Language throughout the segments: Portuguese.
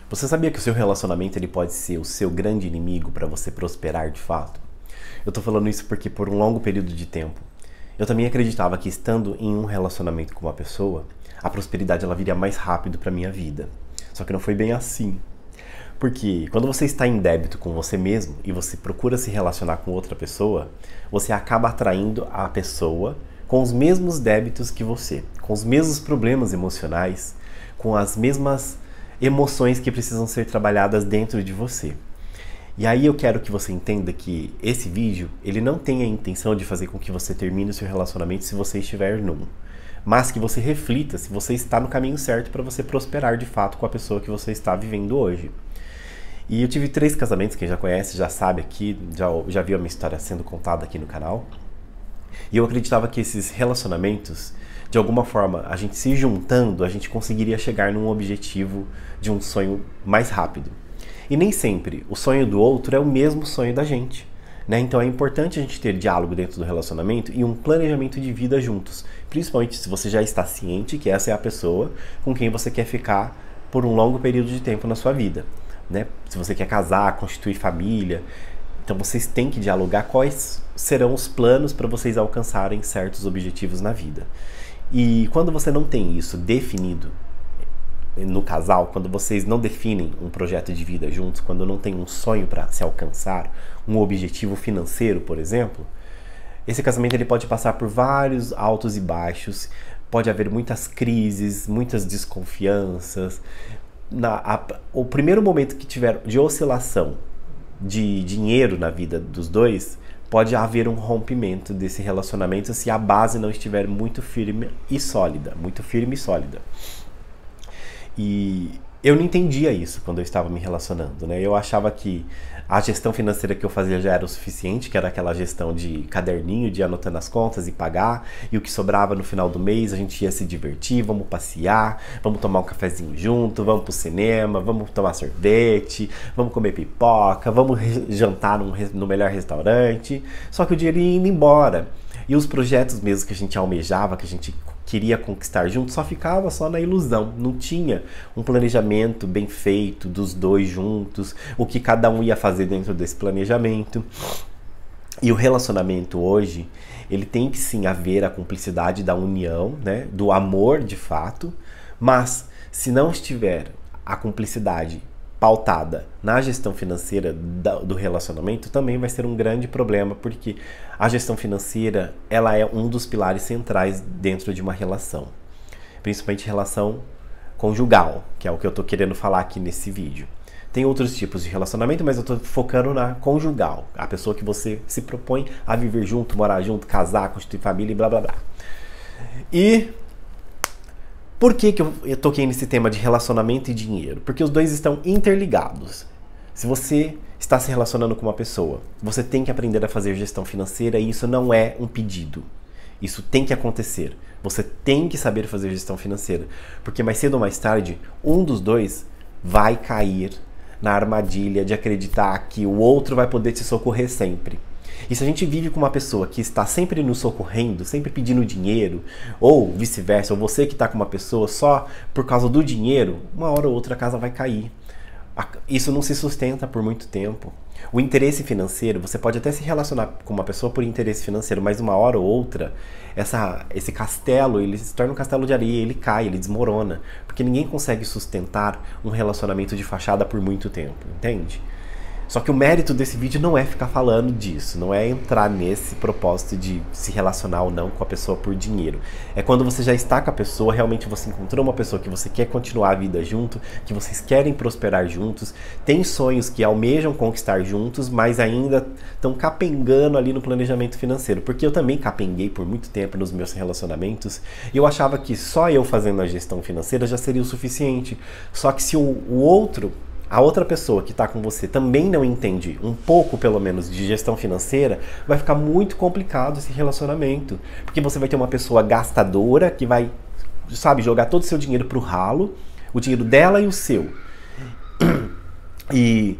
Você sabia que o seu relacionamento ele pode ser o seu grande inimigo para você prosperar de fato? Eu tô falando isso porque por um longo período de tempo, eu também acreditava que estando em um relacionamento com uma pessoa, a prosperidade ela viria mais rápido para minha vida. Só que não foi bem assim. Porque quando você está em débito com você mesmo e você procura se relacionar com outra pessoa, você acaba atraindo a pessoa com os mesmos débitos que você, com os mesmos problemas emocionais, com as mesmas emoções que precisam ser trabalhadas dentro de você. E aí eu quero que você entenda que esse vídeo, ele não tem a intenção de fazer com que você termine o seu relacionamento se você estiver num, mas que você reflita se você está no caminho certo para você prosperar de fato com a pessoa que você está vivendo hoje. E eu tive 3 casamentos, quem já conhece já sabe aqui, já viu a minha história sendo contada aqui no canal. E eu acreditava que esses relacionamentos, de alguma forma, a gente se juntando, a gente conseguiria chegar num objetivo de um sonho mais rápido. E nem sempre o sonho do outro é o mesmo sonho da gente, né? Então é importante a gente ter diálogo dentro do relacionamento e um planejamento de vida juntos. Principalmente se você já está ciente que essa é a pessoa com quem você quer ficar por um longo período de tempo na sua vida, né? Se você quer casar, constituir família, então vocês têm que dialogar quais serão os planos para vocês alcançarem certos objetivos na vida. E quando você não tem isso definido no casal, quando vocês não definem um projeto de vida juntos, quando não tem um sonho para se alcançar, um objetivo financeiro, por exemplo, esse casamento ele pode passar por vários altos e baixos, pode haver muitas crises, muitas desconfianças. O primeiro momento que tiver de oscilação de dinheiro na vida dos dois, pode haver um rompimento desse relacionamento se a base não estiver muito firme e sólida, muito firme e sólida. E eu não entendia isso quando eu estava me relacionando, né? Eu achava que a gestão financeira que eu fazia já era o suficiente, que era aquela gestão de caderninho, de anotando as contas e pagar, e o que sobrava no final do mês a gente ia se divertir, vamos passear, vamos tomar um cafezinho junto, vamos pro cinema, vamos tomar sorvete, vamos comer pipoca, vamos jantar no melhor restaurante, só que o dinheiro ia indo embora. E os projetos mesmo que a gente almejava, que a gente queria conquistar junto, só ficava só na ilusão. Não tinha um planejamento bem feito dos dois juntos, o que cada um ia fazer dentro desse planejamento. E o relacionamento hoje, ele tem que sim haver a cumplicidade da união, né, do amor de fato, mas se não estiver a cumplicidade pautada na gestão financeira do relacionamento, também vai ser um grande problema, porque a gestão financeira ela é um dos pilares centrais dentro de uma relação, principalmente relação conjugal, que é o que eu estou querendo falar aqui nesse vídeo. Tem outros tipos de relacionamento, mas eu estou focando na conjugal, a pessoa que você se propõe a viver junto, morar junto, casar, constituir família e blá blá blá. E por que eu toquei nesse tema de relacionamento e dinheiro? Porque os dois estão interligados. Se você está se relacionando com uma pessoa, você tem que aprender a fazer gestão financeira e isso não é um pedido. Isso tem que acontecer. Você tem que saber fazer gestão financeira. Porque mais cedo ou mais tarde, um dos dois vai cair na armadilha de acreditar que o outro vai poder te socorrer sempre. E se a gente vive com uma pessoa que está sempre nos socorrendo, sempre pedindo dinheiro, ou vice-versa, ou você que está com uma pessoa só por causa do dinheiro, uma hora ou outra a casa vai cair. Isso não se sustenta por muito tempo. O interesse financeiro, você pode até se relacionar com uma pessoa por interesse financeiro, mas uma hora ou outra, esse castelo, ele se torna um castelo de areia, ele cai, ele desmorona. Porque ninguém consegue sustentar um relacionamento de fachada por muito tempo, entende? Só que o mérito desse vídeo não é ficar falando disso, não é entrar nesse propósito de se relacionar ou não com a pessoa por dinheiro. É quando você já está com a pessoa, realmente você encontrou uma pessoa que você quer continuar a vida junto, que vocês querem prosperar juntos, tem sonhos que almejam conquistar juntos, mas ainda estão capengando ali no planejamento financeiro. Porque eu também capenguei por muito tempo nos meus relacionamentos e eu achava que só eu fazendo a gestão financeira já seria o suficiente. Só que se a outra pessoa que está com você também não entende um pouco, pelo menos, de gestão financeira, vai ficar muito complicado esse relacionamento. Porque você vai ter uma pessoa gastadora que vai, sabe, jogar todo o seu dinheiro pro ralo, o dinheiro dela e o seu. E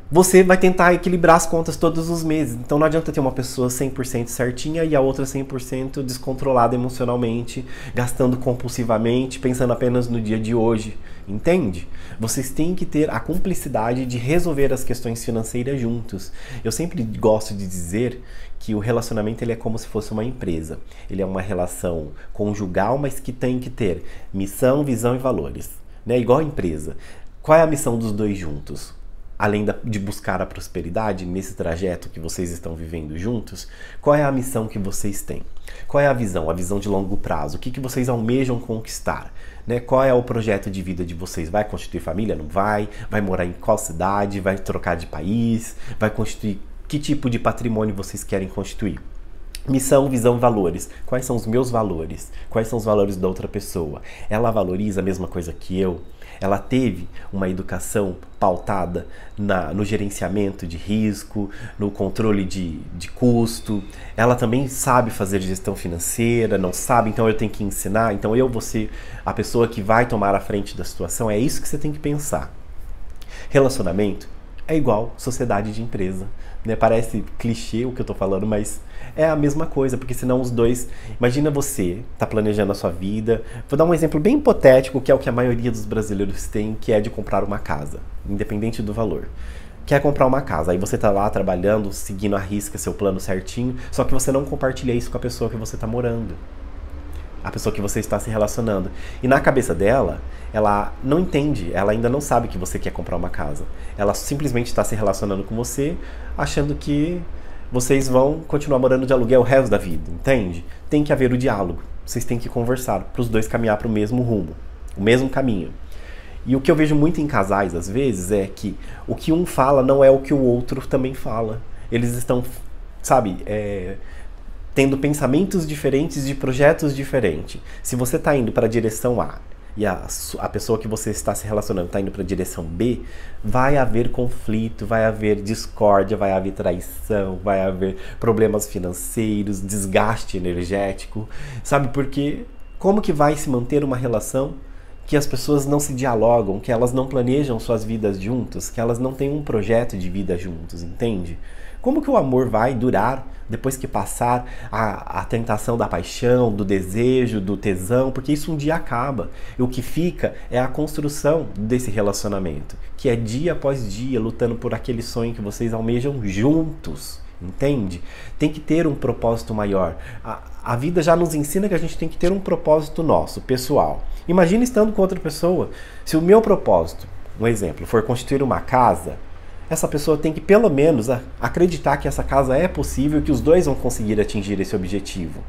você vai tentar equilibrar as contas todos os meses. Então não adianta ter uma pessoa 100% certinha e a outra 100% descontrolada emocionalmente, gastando compulsivamente, pensando apenas no dia de hoje. Entende? Vocês têm que ter a cumplicidade de resolver as questões financeiras juntos. Eu sempre gosto de dizer que o relacionamento ele é como se fosse uma empresa. Ele é uma relação conjugal, mas que tem que ter missão, visão e valores. Né? Igual a empresa. Qual é a missão dos dois juntos? Além de buscar a prosperidade nesse trajeto que vocês estão vivendo juntos, qual é a missão que vocês têm? Qual é a visão? A visão de longo prazo. O que vocês almejam conquistar? Né? Qual é o projeto de vida de vocês? Vai constituir família? Não vai? Vai morar em qual cidade? Vai trocar de país? Vai constituir que tipo de patrimônio vocês querem constituir? Missão, visão, valores. Quais são os meus valores? Quais são os valores da outra pessoa? Ela valoriza a mesma coisa que eu? Ela teve uma educação pautada no gerenciamento de risco, no controle de custo. Ela também sabe fazer gestão financeira, não sabe, então eu tenho que ensinar. Então eu vou ser a pessoa que vai tomar a frente da situação. É isso que você tem que pensar. Relacionamento é igual sociedade de empresa. Né? Parece clichê o que eu tô falando, mas é a mesma coisa, porque senão os dois... Imagina você tá planejando a sua vida. Vou dar um exemplo bem hipotético, que é o que a maioria dos brasileiros tem, que é de comprar uma casa, independente do valor. Quer comprar uma casa, aí você tá lá trabalhando, seguindo à risca seu plano certinho, só que você não compartilha isso com a pessoa que você tá morando. A pessoa que você está se relacionando. E na cabeça dela, ela não entende, ela ainda não sabe que você quer comprar uma casa. Ela simplesmente está se relacionando com você, achando que vocês vão continuar morando de aluguel o resto da vida, entende? Tem que haver o diálogo, vocês têm que conversar para os dois caminhar para o mesmo rumo, o mesmo caminho. E o que eu vejo muito em casais, às vezes, é que o que um fala não é o que o outro também fala. Eles estão, sabe, tendo pensamentos diferentes de projetos diferentes. Se você está indo para a direção A e a pessoa que você está se relacionando está indo para a direção B, vai haver conflito, vai haver discórdia, vai haver traição, vai haver problemas financeiros, desgaste energético, sabe? Porque como que vai se manter uma relação que as pessoas não se dialogam, que elas não planejam suas vidas juntas, que elas não têm um projeto de vida juntos, entende? Como que o amor vai durar depois que passar a tentação da paixão, do desejo, do tesão? Porque isso um dia acaba. E o que fica é a construção desse relacionamento, que é dia após dia lutando por aquele sonho que vocês almejam juntos. Entende? Tem que ter um propósito maior. A vida já nos ensina que a gente tem que ter um propósito nosso, pessoal. Imagina estando com outra pessoa. Se o meu propósito, um exemplo, for constituir uma casa, essa pessoa tem que pelo menos acreditar que essa casa é possível e que os dois vão conseguir atingir esse objetivo.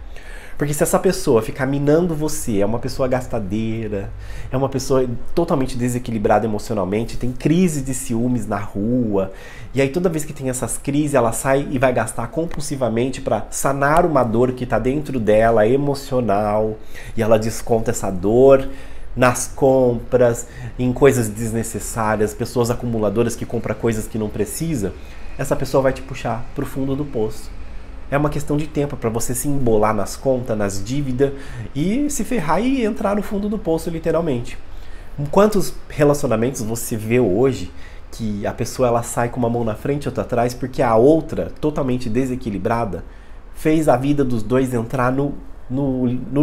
Porque se essa pessoa ficar minando você, é uma pessoa gastadeira, é uma pessoa totalmente desequilibrada emocionalmente, tem crises de ciúmes na rua, e aí toda vez que tem essas crises, ela sai e vai gastar compulsivamente para sanar uma dor que está dentro dela, emocional, e ela desconta essa dor nas compras, em coisas desnecessárias, pessoas acumuladoras que compram coisas que não precisa, essa pessoa vai te puxar para o fundo do poço. É uma questão de tempo para você se embolar nas contas, nas dívidas e se ferrar e entrar no fundo do poço, literalmente. Quantos relacionamentos você vê hoje que a pessoa ela sai com uma mão na frente e outra atrás porque a outra, totalmente desequilibrada, fez a vida dos dois entrar no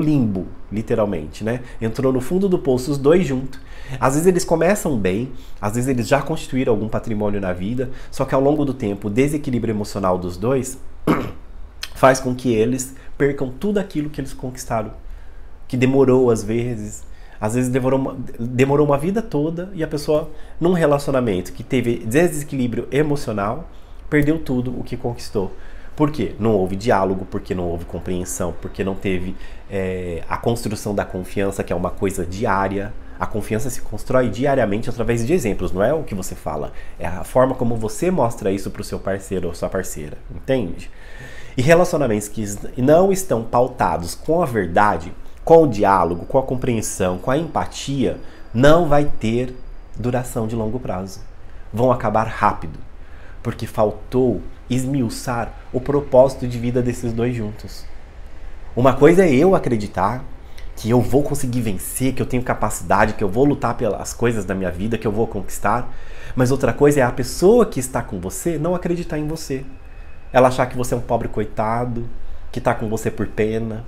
limbo, literalmente, né? Entrou no fundo do poço os dois juntos. Às vezes eles começam bem, às vezes eles já constituíram algum patrimônio na vida, só que ao longo do tempo o desequilíbrio emocional dos dois faz com que eles percam tudo aquilo que eles conquistaram, que demorou às vezes demorou uma vida toda, e a pessoa num relacionamento que teve desequilíbrio emocional, perdeu tudo o que conquistou. Por quê? Não houve diálogo, porque não houve compreensão, porque não teve a construção da confiança, que é uma coisa diária. A confiança se constrói diariamente através de exemplos, não é o que você fala. É a forma como você mostra isso para o seu parceiro ou sua parceira, entende? E relacionamentos que não estão pautados com a verdade, com o diálogo, com a compreensão, com a empatia, não vai ter duração de longo prazo. Vão acabar rápido, porque faltou esmiuçar o propósito de vida desses dois juntos. Uma coisa é eu acreditar que eu vou conseguir vencer, que eu tenho capacidade, que eu vou lutar pelas coisas da minha vida, que eu vou conquistar. Mas outra coisa é a pessoa que está com você não acreditar em você. Ela achar que você é um pobre coitado, que está com você por pena.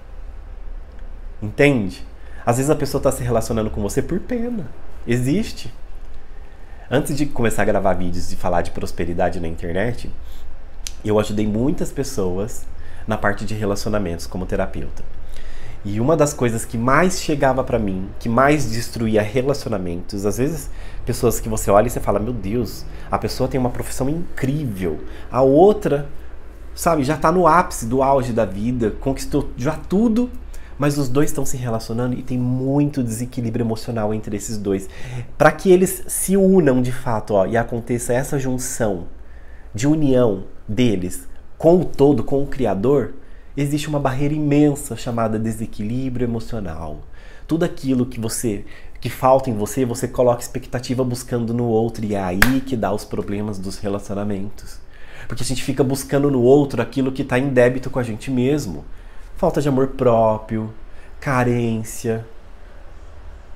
Entende? Às vezes a pessoa está se relacionando com você por pena. Existe. Antes de começar a gravar vídeos e falar de prosperidade na internet, eu ajudei muitas pessoas na parte de relacionamentos como terapeuta. E uma das coisas que mais chegava pra mim, que mais destruía relacionamentos, às vezes pessoas que você olha e você fala, meu Deus, a pessoa tem uma profissão incrível, a outra, sabe, já tá no ápice do auge da vida, conquistou já tudo, mas os dois estão se relacionando e tem muito desequilíbrio emocional entre esses dois. Para que eles se unam de fato, ó, e aconteça essa junção de união deles com o todo, com o Criador, existe uma barreira imensa chamada desequilíbrio emocional. Tudo aquilo que falta em você, você coloca expectativa buscando no outro, e é aí que dá os problemas dos relacionamentos. Porque a gente fica buscando no outro aquilo que está em débito com a gente mesmo. Falta de amor próprio, carência,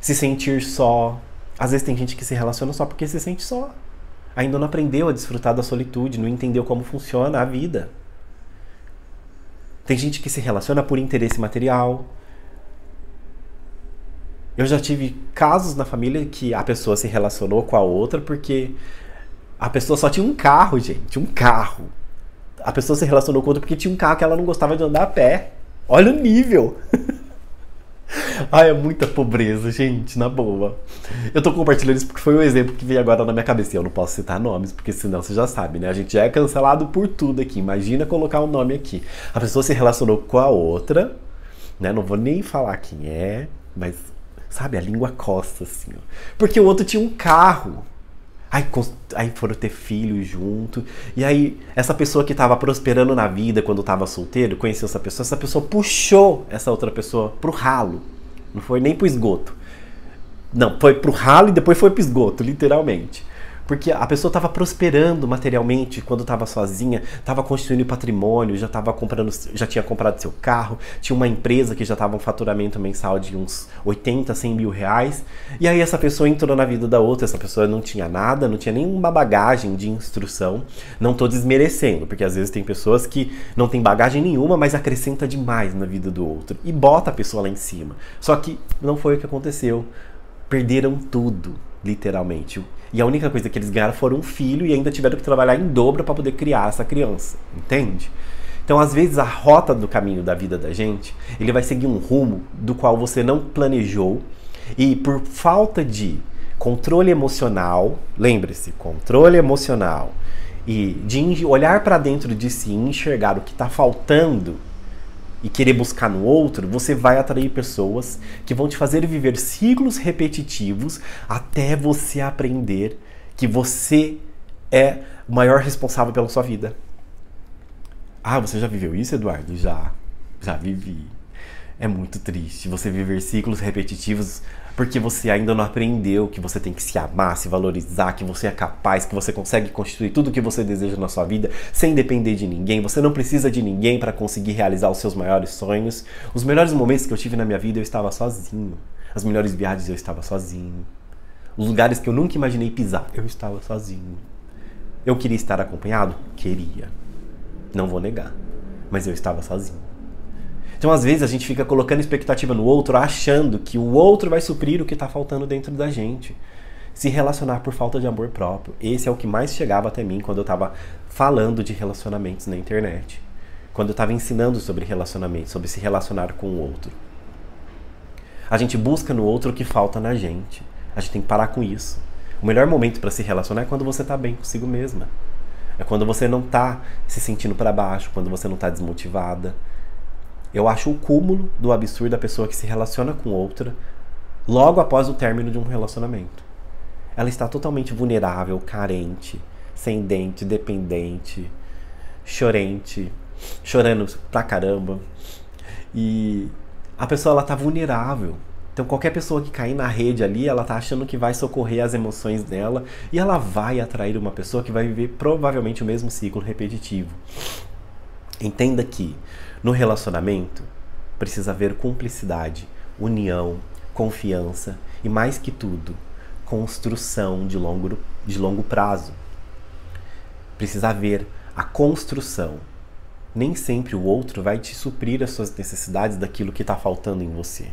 se sentir só. Às vezes tem gente que se relaciona só porque se sente só. Ainda não aprendeu a desfrutar da solitude, não entendeu como funciona a vida. Tem gente que se relaciona por interesse material. Eu já tive casos na família que a pessoa se relacionou com a outra porque a pessoa só tinha um carro, gente, um carro. A pessoa se relacionou com outra porque tinha um carro que ela não gostava de andar a pé. Olha o nível! Ai, é muita pobreza, gente, na boa. Eu tô compartilhando isso porque foi um exemplo que veio agora na minha cabeça. Eu não posso citar nomes, porque senão você já sabe, né? A gente já é cancelado por tudo aqui. Imagina colocar um nome aqui. A pessoa se relacionou com a outra, né? Não vou nem falar quem é, mas, sabe, a língua coça, assim, ó. Porque o outro tinha um carro. Aí foram ter filhos junto. E aí, essa pessoa que estava prosperando na vida quando estava solteiro, conheceu essa pessoa puxou essa outra pessoa pro ralo. Não foi nem pro esgoto. Não, foi pro ralo e depois foi pro esgoto, literalmente. Porque a pessoa estava prosperando materialmente quando estava sozinha, estava construindo patrimônio, já tinha comprado seu carro, tinha uma empresa que já estava um faturamento mensal de uns 80, 100 mil reais. E aí essa pessoa entrou na vida da outra, essa pessoa não tinha nada, não tinha nenhuma bagagem de instrução. Não estou desmerecendo, porque às vezes tem pessoas que não tem bagagem nenhuma, mas acrescenta demais na vida do outro e bota a pessoa lá em cima. Só que não foi o que aconteceu. Perderam tudo, literalmente. E a única coisa que eles ganharam foram um filho e ainda tiveram que trabalhar em dobro para poder criar essa criança, entende? Então, às vezes, a rota do caminho da vida da gente, ele vai seguir um rumo do qual você não planejou e por falta de controle emocional, lembre-se, controle emocional, e de olhar para dentro de si e enxergar o que está faltando e querer buscar no outro, você vai atrair pessoas que vão te fazer viver ciclos repetitivos até você aprender que você é o maior responsável pela sua vida. Ah, você já viveu isso, Eduardo? Já vivi. É muito triste você viver ciclos repetitivos porque você ainda não aprendeu que você tem que se amar, se valorizar, que você é capaz, que você consegue construir tudo o que você deseja na sua vida sem depender de ninguém. Você não precisa de ninguém para conseguir realizar os seus maiores sonhos. Os melhores momentos que eu tive na minha vida eu estava sozinho. As melhores viagens eu estava sozinho. Os lugares que eu nunca imaginei pisar, eu estava sozinho. Eu queria estar acompanhado? Queria. Não vou negar. Mas eu estava sozinho. Então, às vezes, a gente fica colocando expectativa no outro, achando que o outro vai suprir o que está faltando dentro da gente. Se relacionar por falta de amor próprio. Esse é o que mais chegava até mim quando eu estava falando de relacionamentos na internet. Quando eu estava ensinando sobre relacionamentos, sobre se relacionar com o outro. A gente busca no outro o que falta na gente. A gente tem que parar com isso. O melhor momento para se relacionar é quando você está bem consigo mesma. É quando você não está se sentindo para baixo, quando você não está desmotivada. Eu acho o cúmulo do absurdo da pessoa que se relaciona com outra logo após o término de um relacionamento. Ela está totalmente vulnerável, carente, sem dente, dependente, chorente, chorando pra caramba. E a pessoa, ela tá vulnerável. Então qualquer pessoa que cair na rede ali, ela tá achando que vai socorrer as emoções dela e ela vai atrair uma pessoa que vai viver provavelmente o mesmo ciclo repetitivo. Entenda que no relacionamento precisa haver cumplicidade, união, confiança e, mais que tudo, construção de longo prazo. Precisa haver a construção. Nem sempre o outro vai te suprir as suas necessidades daquilo que está faltando em você.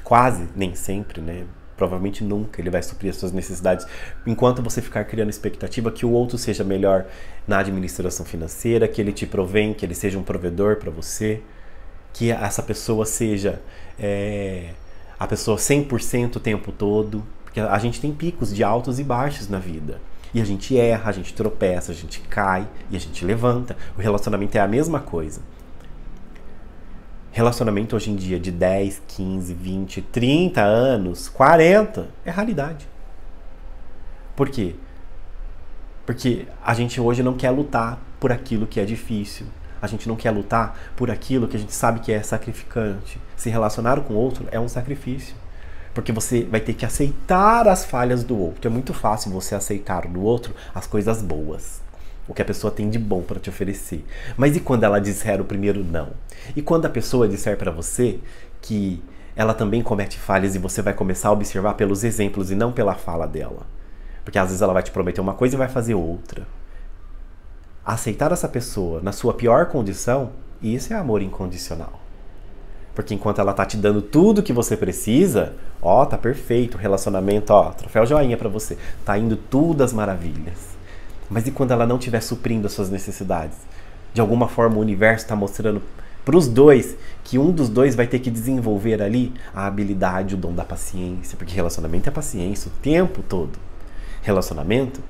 Quase nem sempre, né? Provavelmente nunca ele vai suprir as suas necessidades enquanto você ficar criando expectativa que o outro seja melhor na administração financeira, que ele te provém, que ele seja um provedor para você, que essa pessoa seja a pessoa 100% o tempo todo. Porque a gente tem picos de altos e baixos na vida. E a gente erra, a gente tropeça, a gente cai e a gente levanta. O relacionamento é a mesma coisa. Relacionamento hoje em dia de 10, 15, 20, 30 anos, 40, é raridade. Por quê? Porque a gente hoje não quer lutar por aquilo que é difícil. A gente não quer lutar por aquilo que a gente sabe que é sacrificante. Se relacionar com o outro é um sacrifício. Porque você vai ter que aceitar as falhas do outro. É muito fácil você aceitar do outro as coisas boas. O que a pessoa tem de bom para te oferecer. Mas e quando ela disser o primeiro não? E quando a pessoa disser para você que ela também comete falhas e você vai começar a observar pelos exemplos e não pela fala dela? Porque às vezes ela vai te prometer uma coisa e vai fazer outra. Aceitar essa pessoa na sua pior condição, isso é amor incondicional. Porque enquanto ela tá te dando tudo que você precisa, ó, tá perfeito o relacionamento, ó, troféu joinha pra você. Tá indo tudo às maravilhas. Mas e quando ela não estiver suprindo as suas necessidades? De alguma forma o universo está mostrando para os dois que um dos dois vai ter que desenvolver ali a habilidade, o dom da paciência. Porque relacionamento é paciência o tempo todo. Relacionamento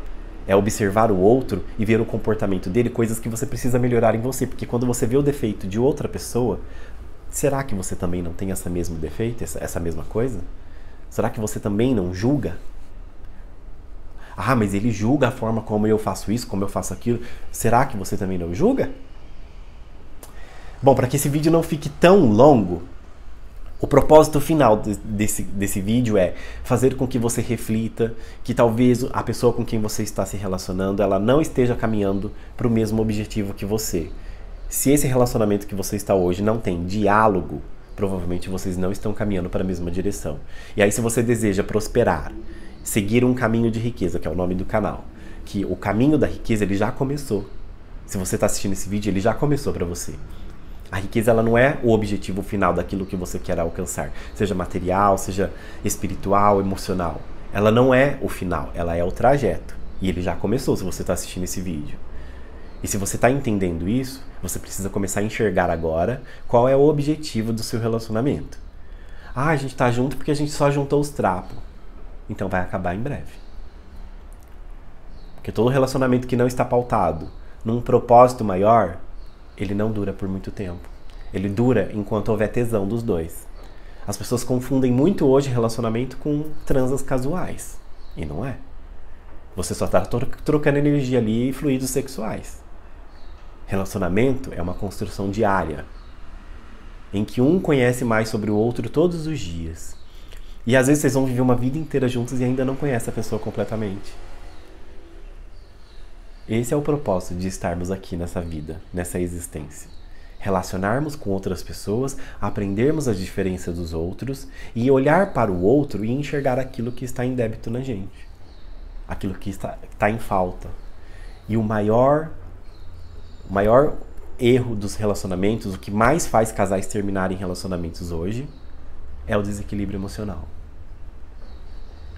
é observar o outro e ver o comportamento dele, coisas que você precisa melhorar em você. Porque quando você vê o defeito de outra pessoa, será que você também não tem esse mesmo defeito, essa mesma coisa? Será que você também não julga? Ah, mas ele julga a forma como eu faço isso, como eu faço aquilo. Será que você também não julga? Bom, para que esse vídeo não fique tão longo, o propósito final desse vídeo é fazer com que você reflita que talvez a pessoa com quem você está se relacionando, ela não esteja caminhando para o mesmo objetivo que você. Se esse relacionamento que você está hoje não tem diálogo, provavelmente vocês não estão caminhando para a mesma direção. E aí, se você deseja prosperar, seguir um caminho de riqueza, que é o nome do canal, que o caminho da riqueza ele já começou. Se você está assistindo esse vídeo, ele já começou para você. A riqueza ela não é o objetivo final daquilo que você quer alcançar, seja material, seja espiritual, emocional. Ela não é o final, ela é o trajeto. E ele já começou se você está assistindo esse vídeo. E se você está entendendo isso, você precisa começar a enxergar agora qual é o objetivo do seu relacionamento. Ah, a gente está junto porque a gente só juntou os trapos. Então vai acabar em breve. Porque todo relacionamento que não está pautado num propósito maior, ele não dura por muito tempo. Ele dura enquanto houver tesão dos dois. As pessoas confundem muito hoje relacionamento com transas casuais. E não é. Você só está trocando energia ali e fluidos sexuais. Relacionamento é uma construção diária, em que um conhece mais sobre o outro todos os dias. E às vezes vocês vão viver uma vida inteira juntos e ainda não conhecem a pessoa completamente. Esse é o propósito de estarmos aqui nessa vida, nessa existência. Relacionarmos com outras pessoas, aprendermos as diferenças dos outros e olhar para o outro e enxergar aquilo que está em débito na gente. Aquilo que está em falta. E o maior erro dos relacionamentos, o que mais faz casais terminarem relacionamentos hoje, é o desequilíbrio emocional.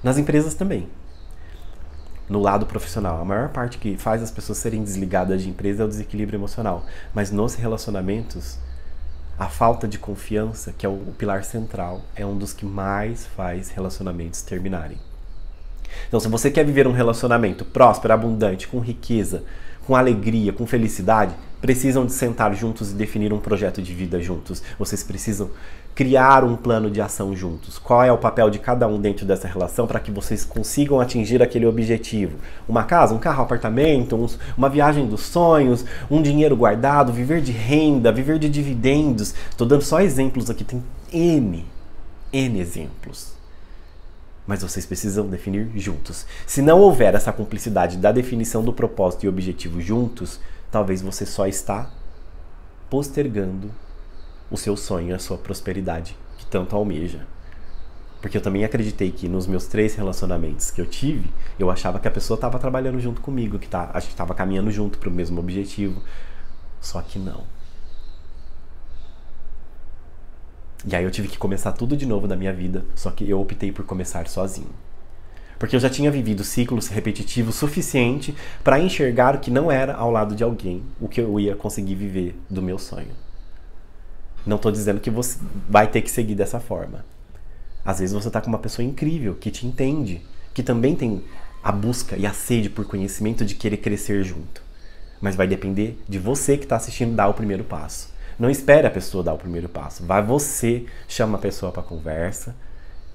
Nas empresas também. No lado profissional, a maior parte que faz as pessoas serem desligadas de empresa é o desequilíbrio emocional. Mas nos relacionamentos, a falta de confiança, que é o pilar central, é um dos que mais faz relacionamentos terminarem. Então, se você quer viver um relacionamento próspero, abundante, com riqueza, com alegria, com felicidade, precisam de sentar juntos e definir um projeto de vida juntos. Vocês precisam criar um plano de ação juntos. Qual é o papel de cada um dentro dessa relação para que vocês consigam atingir aquele objetivo? Uma casa, um carro, um apartamento, uma viagem dos sonhos, um dinheiro guardado, viver de renda, viver de dividendos. Estou dando só exemplos aqui, tem N exemplos. Mas vocês precisam definir juntos. Se não houver essa cumplicidade da definição do propósito e objetivo juntos, talvez você só está postergando o seu sonho, a sua prosperidade que tanto almeja. Porque eu também acreditei que nos meus 3 relacionamentos que eu tive, eu achava que a pessoa estava trabalhando junto comigo, a gente estava caminhando junto para o mesmo objetivo. Só que não. E aí eu tive que começar tudo de novo na minha vida, só que eu optei por começar sozinho. Porque eu já tinha vivido ciclos repetitivos suficiente para enxergar que não era ao lado de alguém o que eu ia conseguir viver do meu sonho. Não estou dizendo que você vai ter que seguir dessa forma. Às vezes você está com uma pessoa incrível, que te entende, que também tem a busca e a sede por conhecimento de querer crescer junto. Mas vai depender de você que está assistindo dar o primeiro passo. Não espere a pessoa dar o primeiro passo. Vai você, chama a pessoa para conversa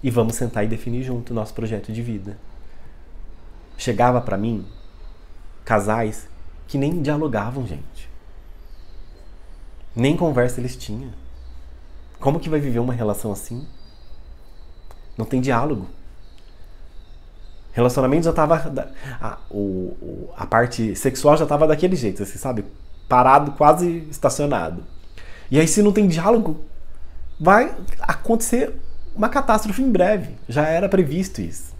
e vamos sentar e definir junto o nosso projeto de vida. Chegava para mim casais que nem dialogavam, gente. Nem conversa eles tinham. Como que vai viver uma relação assim? Não tem diálogo. Relacionamento já tava... A parte sexual já tava daquele jeito, você sabe? Parado, quase estacionado. E aí se não tem diálogo, vai acontecer uma catástrofe em breve. Já era previsto isso.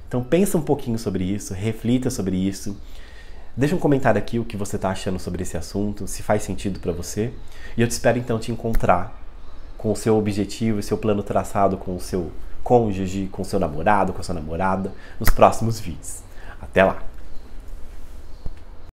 Então pensa um pouquinho sobre isso, reflita sobre isso. Deixa um comentário aqui o que você está achando sobre esse assunto, se faz sentido para você. E eu te espero então te encontrar com o seu objetivo e seu plano traçado com o seu cônjuge, com o seu namorado, com a sua namorada, nos próximos vídeos. Até lá!